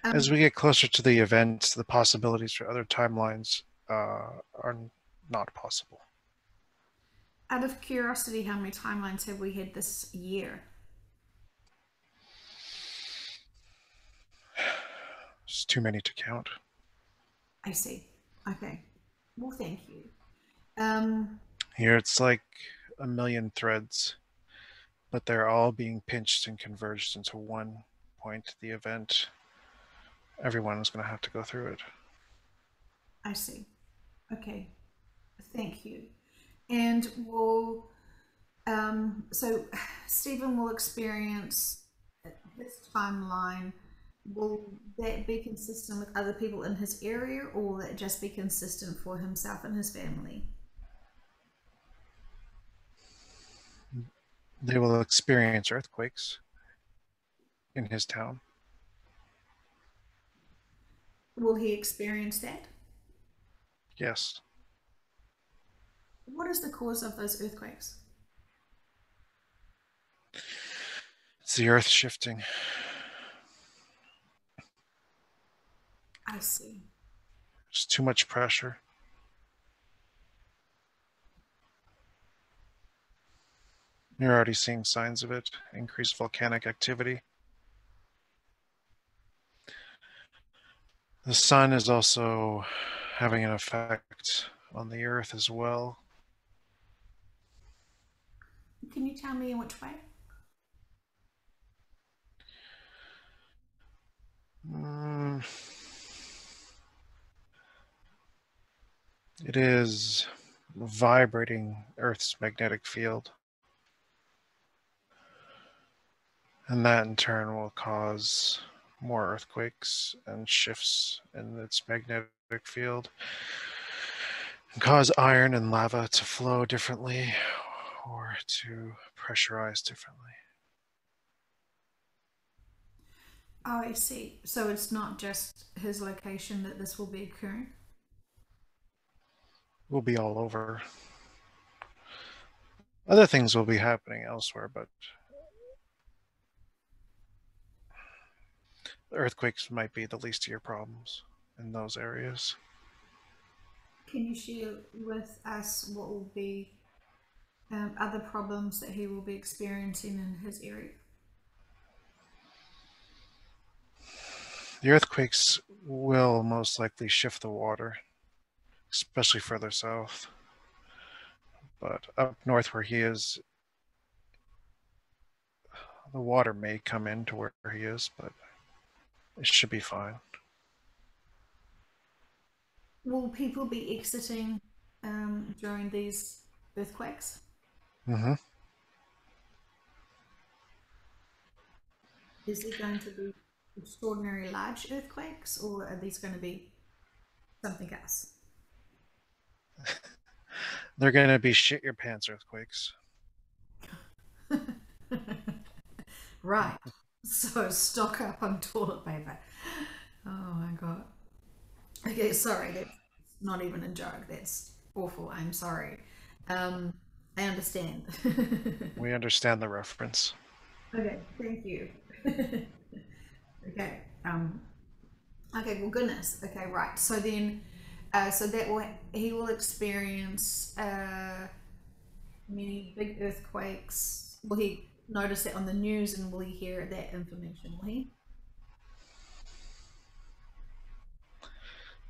As we get closer to the event, the possibilities for other timelines are not possible. Out of curiosity, how many timelines have we had this year? It's too many to count. I see. Okay. Well, thank you. Um, Here it's like a million threads, but they're all being pinched and converged into one point. The event, everyone is going to have to go through it. I see. Okay. Thank you. And will so Stephen will experience this timeline. Will that be consistent with other people in his area, or will that just be consistent for himself and his family? They will experience earthquakes in his town. Will he experience that? Yes, What is the cause of those earthquakes? it's the earth shifting. I see. There's too much pressure. You're already seeing signs of it, increased volcanic activity. The sun is also having an effect on the earth as well. Can you tell me in which way? Mm, it is vibrating Earth's magnetic field. And that in turn will cause more earthquakes and shifts in its magnetic field and cause iron and lava to flow differently or to pressurize differently. Oh, I see. So it's not just his location that this will be occurring? We'll be all over. Other things will be happening elsewhere, but earthquakes might be the least of your problems in those areas. Can you share with us what will be other problems that he will be experiencing in his area? The earthquakes will most likely shift the water, especially further south. But up north where he is, the water may come into where he is, but it should be fine. Will people be exiting during these earthquakes? Mm-hmm. Is it going to be extraordinary large earthquakes, or are these going to be something else? They're going to be shit your pants earthquakes. Right. So stock up on toilet paper. Oh my god. Okay, sorry, that's not even a joke. That's awful. I'm sorry. Um, I understand. We understand the reference. Okay, thank you. Okay. Okay. Well, goodness. Okay. Right. So then, so that will he will experience many big earthquakes. Will he notice that on the news, and will he hear that information? Will he?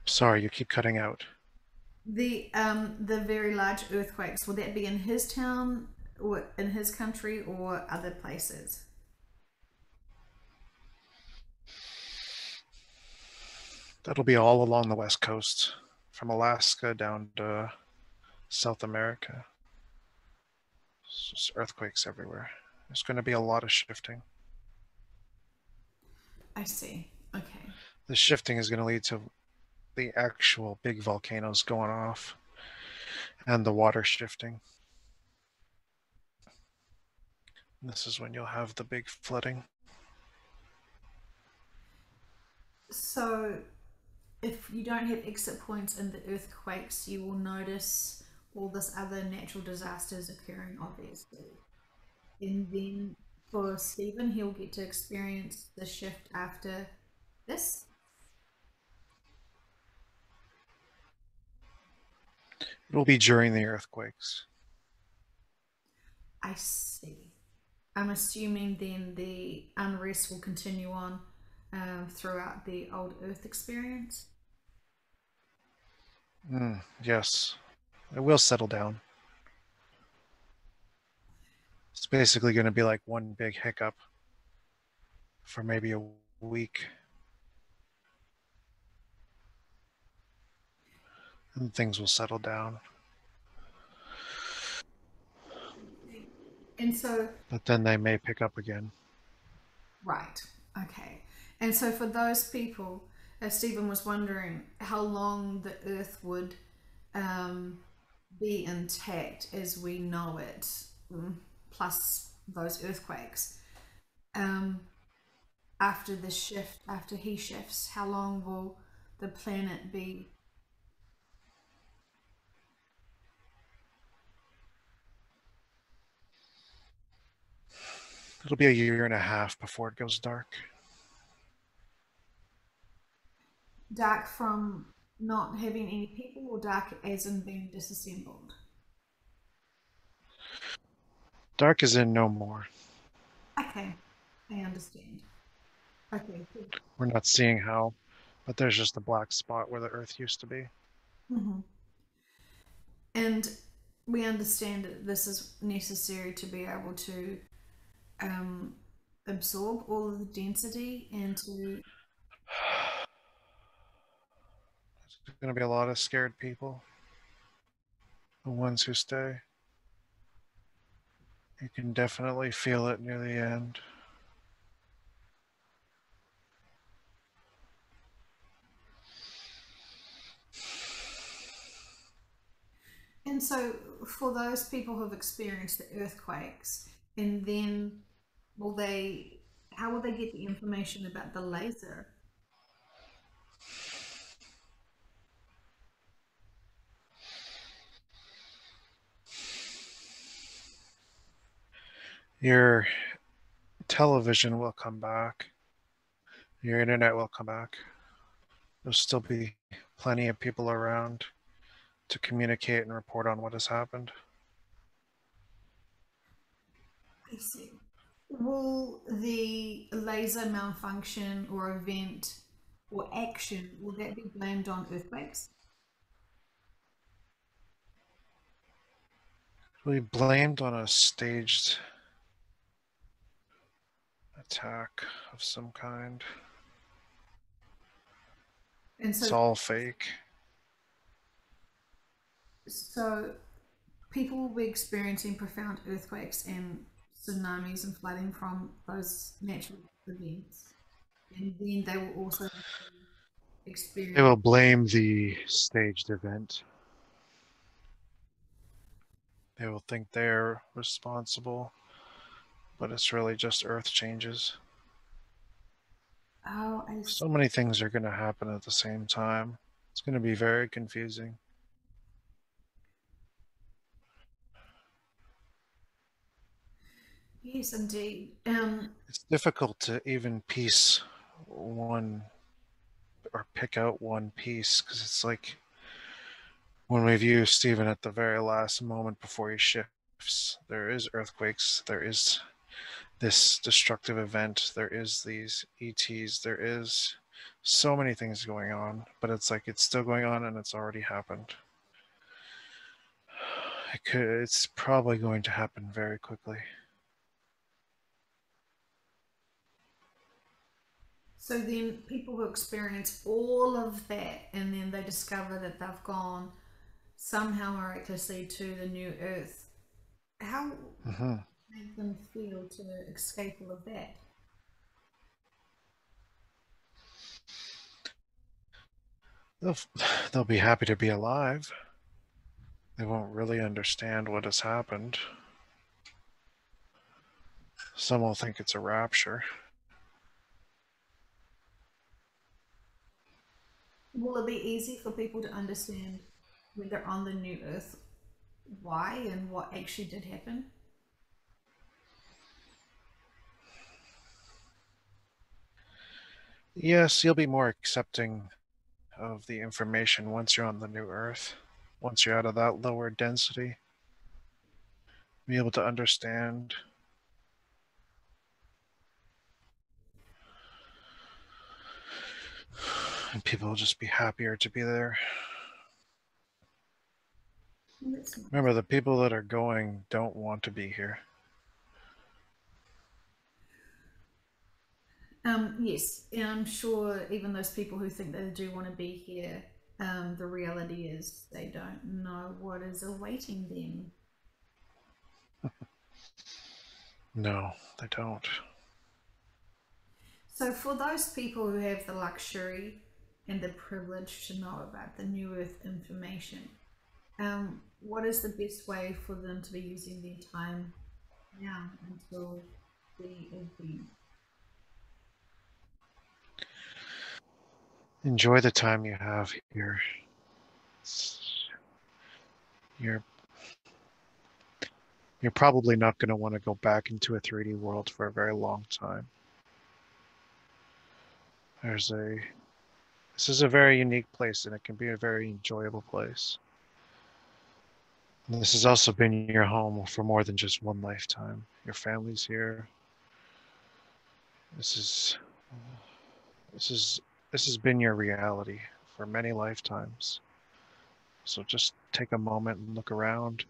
Sorry, you keep cutting out. The very large earthquakes. Will that be in his town, or in his country, or other places? That'll be all along the west coast, from Alaska down to South America. It's just earthquakes everywhere. There's going to be a lot of shifting. I see. Okay. The shifting is going to lead to the actual big volcanoes going off and the water shifting. This is when you'll have the big flooding. So if you don't have exit points in the earthquakes, you will notice all this other natural disasters occurring, obviously. And then for Stephen, he'll get to experience the shift after this. It'll be during the earthquakes. I see. I'm assuming then the unrest will continue on throughout the old Earth experience. Yes, it will settle down. It's basically going to be like one big hiccup for maybe a week, and things will settle down. And so, But then they may pick up again. right, okay. And so for those people, as Stephen was wondering how long the Earth would um, be intact as we know it, plus those earthquakes. Um, After the shift, after he shifts, how long will the planet be? It'll be a year and a half before it goes dark. Dark from not having any people, or dark as in being disassembled? Dark is in no more. Okay, I understand. Okay, cool. We're not seeing how, but there's just a black spot where the Earth used to be. Mm-hmm. And we understand that this is necessary to be able to um, absorb all of the density and to. There's going to be a lot of scared people, the ones who stay. You can definitely feel it near the end. And so, for those people who have experienced the earthquakes, and then will they, how will they get the information about the laser? Your television will come back. Your internet will come back. There'll still be plenty of people around to communicate and report on what has happened. I see. Will the laser malfunction or event or action, will that be blamed on earthquakes? It'll be blamed on a staged attack of some kind. And It's so, all fake. so people will be experiencing profound earthquakes and tsunamis and flooding from those natural events. And then they will also They experience. will blame the staged event. They will think they're responsible, but it's really just Earth changes. Oh, I see. So many things are going to happen at the same time. It's going to be very confusing. Yes, indeed. It's difficult to even piece one or pick out one piece because it's like when we view Stephen at the very last moment before he shifts, there is earthquakes, there is this destructive event, there is these ETs, there is so many things going on, but it's like it's still going on and it's already happened. It's probably going to happen very quickly. So then people who experience all of that and then they discover that they've gone somehow miraculously to the new earth, how Hmm. make them feel to escape all of that? They'll, they'll be happy to be alive. They won't really understand what has happened. Some will think it's a rapture. Will it be easy for people to understand when they're on the new earth why and what actually did happen? Yes, you'll be more accepting of the information once you're on the new Earth. once you're out of that lower density. Be able to understand. And people will just be happier to be there. That's nice. Remember, the people that are going don't want to be here. Yes, and I'm sure even those people who think they do want to be here, the reality is they don't know what is awaiting them. No, they don't. So, for those people who have the luxury and the privilege to know about the New Earth information, what is the best way for them to be using their time now until the event? Enjoy the time you have here. You're you're probably not going to want to go back into a 3D world for a very long time. This is a very unique place, and it can be a very enjoyable place. And this has also been your home for more than just one lifetime. Your family's here. This is this is this has been your reality for many lifetimes. So just take a moment and look around.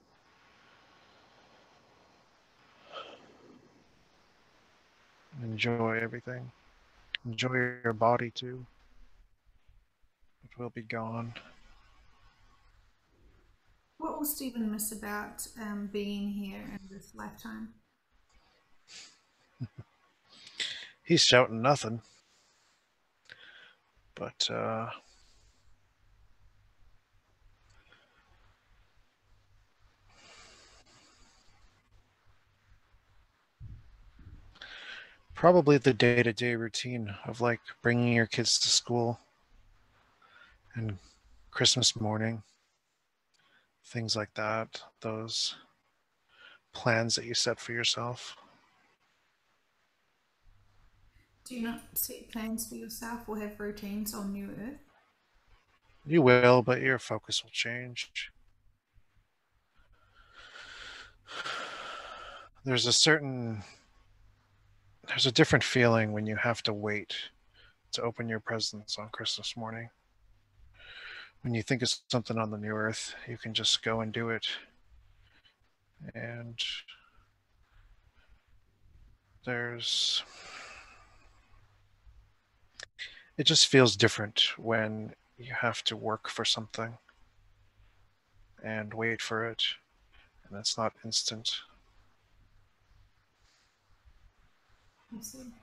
Enjoy everything. Enjoy your body too. It will be gone. What will Stephen miss about being here in this lifetime? He's shouting nothing, but probably the day-to-day routine of like bringing your kids to school and Christmas morning, things like that, those plans that you set for yourself. Do you not set plans for yourself or have routines on New Earth? You will, but your focus will change. There's a certain, there's a different feeling when you have to wait to open your presents on Christmas morning. When you think of something on the new earth, you can just go and do it. And there's, it just feels different when you have to work for something and wait for it, and it's not instant. I see.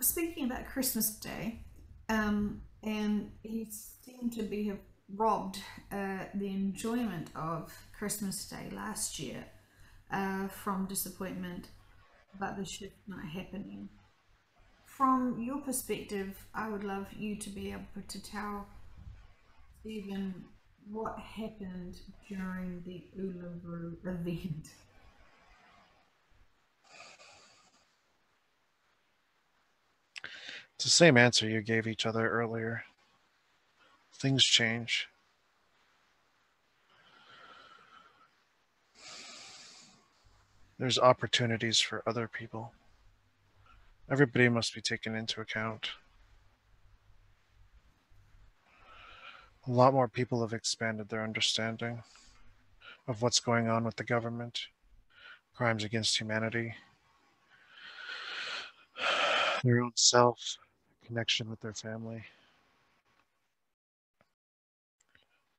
Speaking about Christmas Day, and he seemed to be have robbed the enjoyment of Christmas Day last year from disappointment about the shift not happening. From your perspective, I would love you to be able to tell Stephen what happened during the Uluru event. It's the same answer you gave each other earlier. Things change. There's opportunities for other people. Everybody must be taken into account. A lot more people have expanded their understanding of what's going on with the government, crimes against humanity, their own self, connection with their family.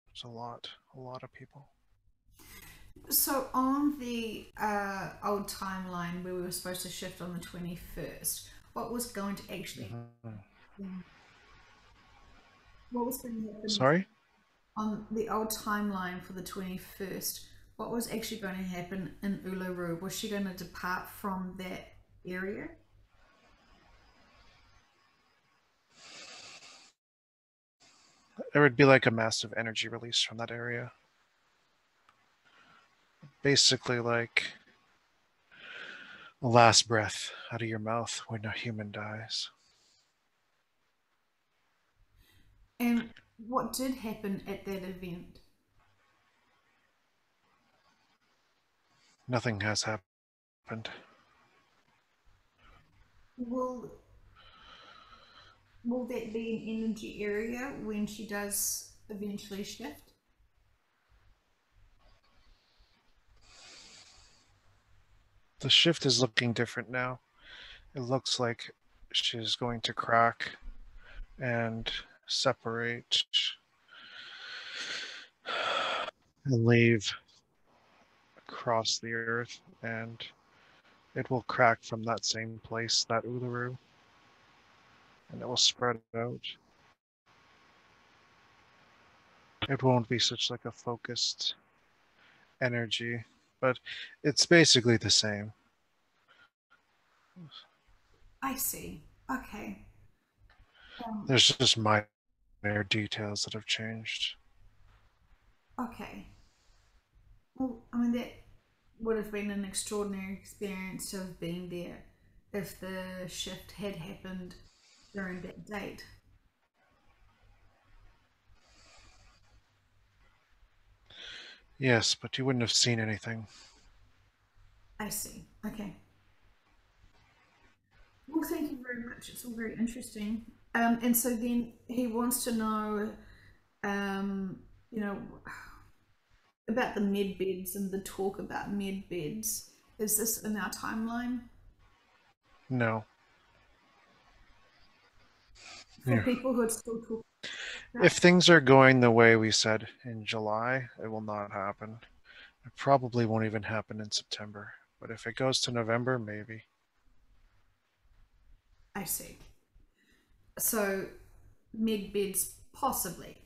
There's a lot of people. So on the old timeline where we were supposed to shift on the 21st, what was going to actually Mhm. what was going to happen Sorry? on the old timeline for the 21st? What was actually going to happen in Uluru? Was she going to depart from that area? There would be like a massive energy release from that area. Basically, like a last breath out of your mouth when a human dies. And what did happen at that event? Nothing has happened. Will will that be an energy area when she does eventually shift? The shift is looking different now. It looks like she's going to crack and separate and leave across the earth, and it will crack from that same place, that Uluru, and it will spread out. It won't be such like a focused energy, but it's basically the same. I see. Okay. Um, There's just minor details that have changed. okay. Well, I mean, that would have been an extraordinary experience to have been there if the shift had happened during that date. Yes, but you wouldn't have seen anything. I see. Okay. Well, thank you very much. It's all very interesting. And so then he wants to know, um, you know, about the med beds and the talk about med beds. Is this in our timeline No. for Yeah. people who are still talking If about? things are going the way we said in July, it will not happen. It probably won't even happen in September. But if it goes to November, maybe. I see. So med beds possibly.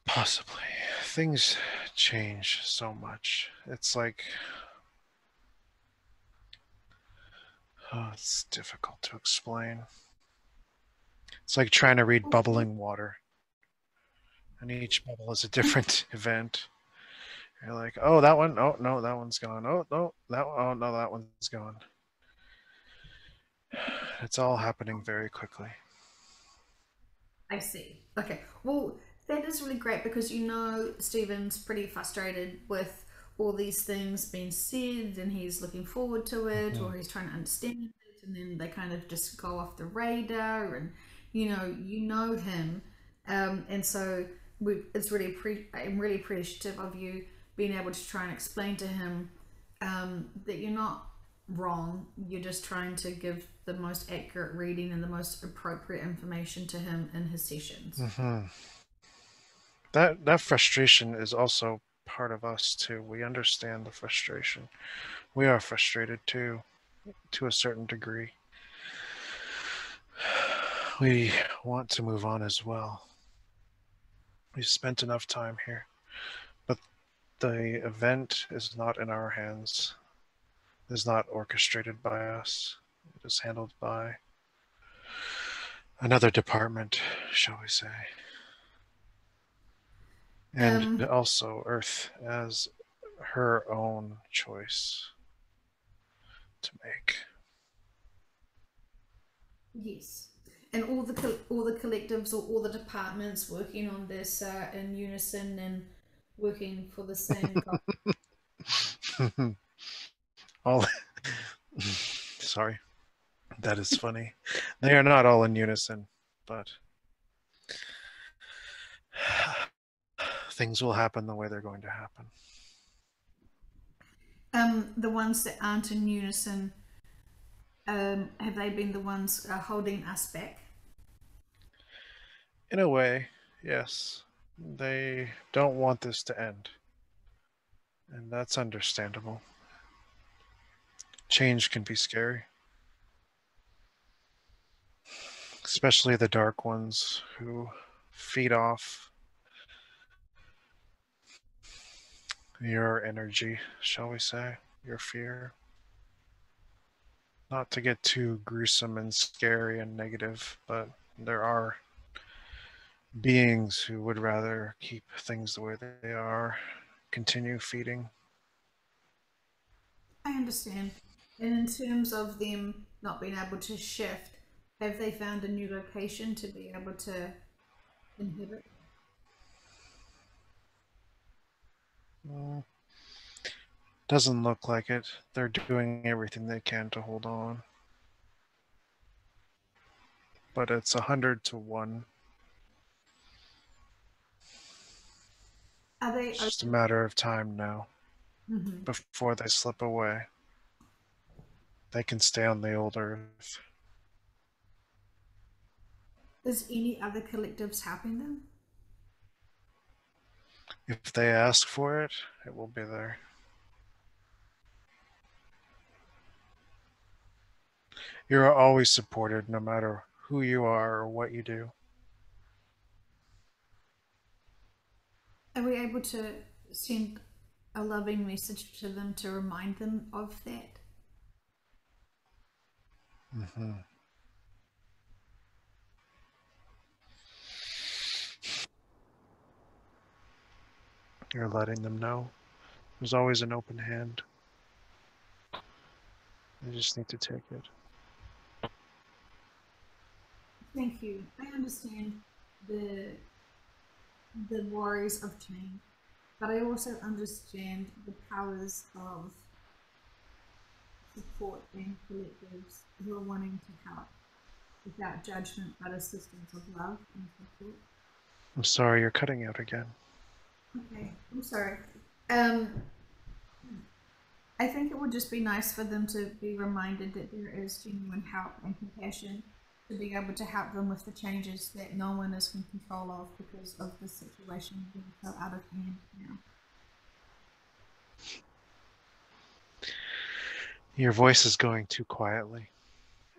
Possibly. Things change so much. It's like, oh, it's difficult to explain. It's like trying to read Okay. bubbling water, and each bubble is a different event. You're like, oh, that one. Oh, no, that one's gone. Oh, no, that one. Oh, no, that one's gone. It's all happening very quickly. I see. Okay. Well, that is really great because you know Stephen's pretty frustrated with all these things being said and he's looking forward to it Hmm. or he's trying to understand it and then they kind of just go off the radar and you know him. And so it's really I'm really appreciative of you being able to try and explain to him that you're not wrong. You're just trying to give the most accurate reading and the most appropriate information to him in his sessions. Hmm. That frustration is also part of us too. We understand the frustration. We are frustrated too, to a certain degree. We want to move on as well. We've spent enough time here, but the event is not in our hands. It is not orchestrated by us. It is handled by another department, shall we say. And Um, also Earth as her own choice to make. yes, and all the collectives or all the departments working on this in unison and working for the same goal. All sorry, that is funny. They are not all in unison, but things will happen the way they're going to happen. The ones that aren't in unison, have they been the ones holding us back? In a way, yes. They don't want this to end, and that's understandable. Change can be scary, especially the dark ones who feed off your energy, shall we say, your fear. Not to get too gruesome and scary and negative, but there are beings who would rather keep things the way they are, continue feeding. I understand. And in terms of them not being able to shift, Have they found a new location to be able to inhabit? Mm, doesn't look like it. They're doing everything they can to hold on. But it's 100 to 1. Are they It's just a open? matter of time now Hmm. before they slip away. They can stay on the old Earth. Is any other collectives helping them? If they ask for it, it will be there. You're always supported no matter who you are or what you do. Are we able to send a loving message to them to remind them of that? Hmm. You're letting them know. There's always an open hand. They just need to take it. Thank you. I understand the the worries of change, but I also understand the powers of support and collectives who are wanting to help without judgment, but assistance of love and support. I'm sorry, you're cutting out again. Okay, I'm sorry. Um, I think it would just be nice for them to be reminded that there is genuine help and compassion to be able to help them with the changes that no one is in control of because of the situation being so out of hand now. Your voice is going too quietly,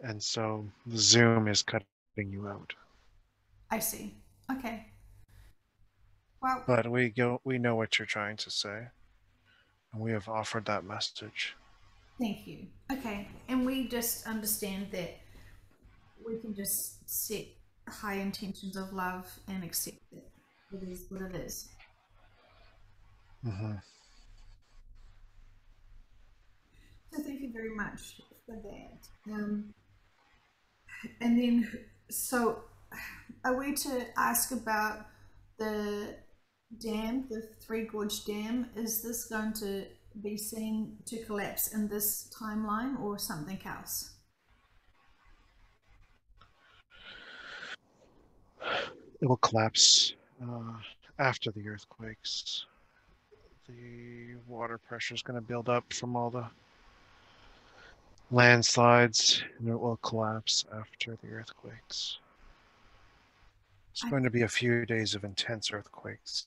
and so the Zoom is cutting you out. I see. Okay. Well, But we know what you're trying to say, and we have offered that message. thank you. Okay. And we just understand that we can just set high intentions of love and accept that it is what it is. Hmm. So thank you very much for that. And then, so are we to ask about the dam, the Three Gorge Dam? Is this going to be seen to collapse in this timeline or something else? It will collapse after the earthquakes. The water pressure is going to build up from all the landslides, and it will collapse after the earthquakes. It's I, going to be a few days of intense earthquakes.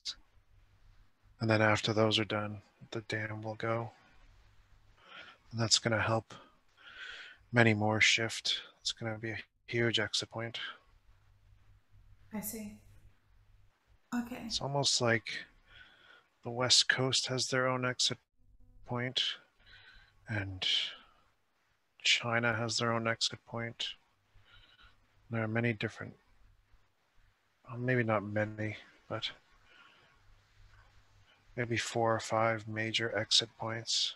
And then after those are done, the dam will go. And that's going to help many more shift. It's going to be a huge exit point. I see. Okay. It's almost like the West Coast has their own exit point, and China has their own exit point. There are many different, well, maybe not many, but maybe 4 or 5 major exit points,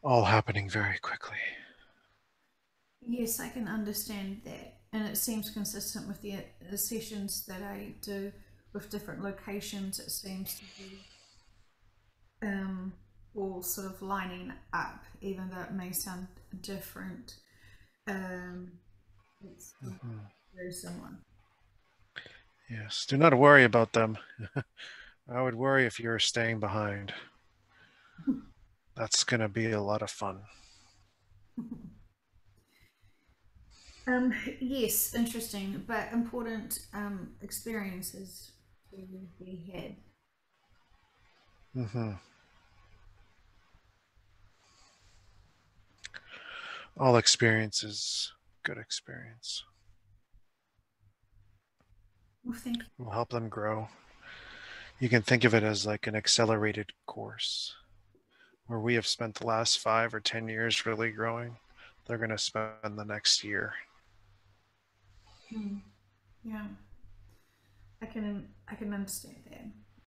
all happening very quickly. Yes, I can understand that. And it seems consistent with the sessions that I do with different locations. It seems to be um, all sort of lining up, even though it may sound different. Um, it's Mhm. very similar. Yes, do not worry about them. I would worry if you were staying behind. That's going to be a lot of fun. Yes, interesting, but important experiences to be had. Hmm. All experience is good experience. Well, thank you. Will help them grow. You can think of it as like an accelerated course where we have spent the last 5 or 10 years really growing. They're going to spend the next year. Hmm. Yeah, I can understand that.